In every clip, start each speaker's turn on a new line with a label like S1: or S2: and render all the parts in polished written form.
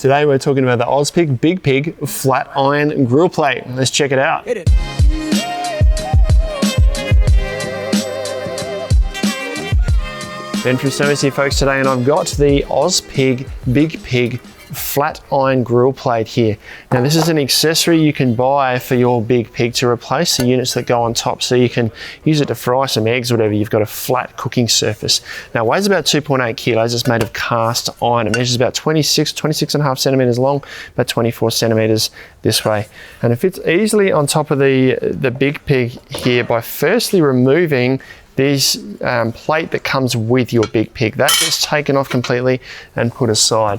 S1: Today we're talking about the Ozpig Big Pig flat iron grill plate. Let's check it out.
S2: Hit it.
S1: Ben from Customise here, folks, today, and I've got the Ozpig Big Pig flat iron grill plate here. Now this is an accessory you can buy for your Big Pig to replace the units that go on top, so you can use it to fry some eggs or whatever. You've got a flat cooking surface. Now it weighs about 2.8 kilos. It's made of cast iron. It measures about 26.5 centimeters long, about 24 centimeters this way, and it fits easily on top of the Big Pig here by firstly removing this plate that comes with your Big Pig. That gets taken off completely and put aside.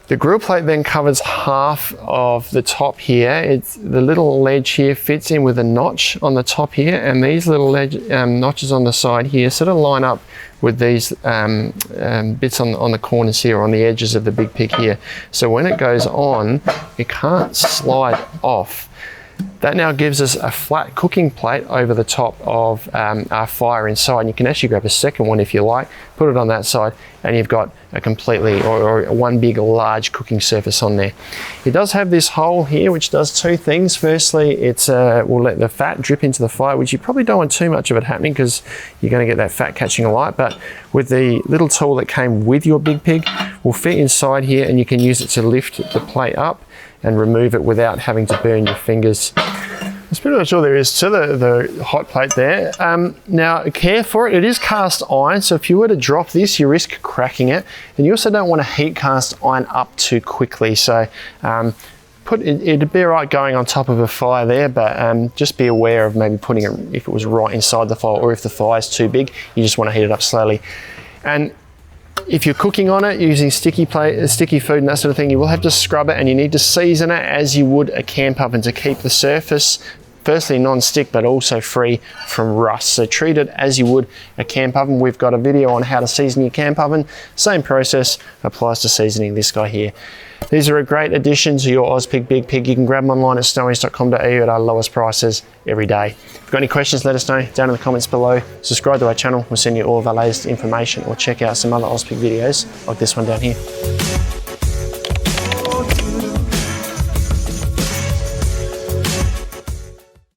S1: The grill plate then covers half of the top here. The little ledge here fits in with a notch on the top here, and these little notches on the side here sort of line up with these bits on the corners here, on the edges of the Big Pig here. So when it goes on, it can't slide off. That now gives us a flat cooking plate over the top of our fire inside. And you can actually grab a second one if you like, put it on that side, and you've got a completely, or one big large cooking surface on there. It does have this hole here which does two things. Firstly, it's will let the fat drip into the fire, which you probably don't want too much of it happening because you're going to get that fat catching alight. But with the little tool that came with your Big Pig, will fit inside here, and you can use it to lift the plate up and remove it without having to burn your fingers. That's pretty much all there is to the hot plate there. Now, care for it. It is cast iron, so if you were to drop this, you risk cracking it. And you also don't want to heat cast iron up too quickly. So it'd be all right going on top of a fire there, but just be aware of maybe putting it, if it was right inside the fire, or if the fire's too big, you just want to heat it up slowly. And if you're cooking on it using sticky food and that sort of thing, you will have to scrub it, and you need to season it as you would a camp oven to keep the surface firstly non-stick, but also free from rust. So treat it as you would a camp oven. We've got a video on how to season your camp oven. Same process applies to seasoning this guy here. These are a great addition to your Ozpig Big Pig. You can grab them online at customise.com.au at our lowest prices every day. If you've got any questions, let us know down in the comments below. Subscribe to our channel. We'll send you all of our latest information, or check out some other Ozpig videos like this one down here.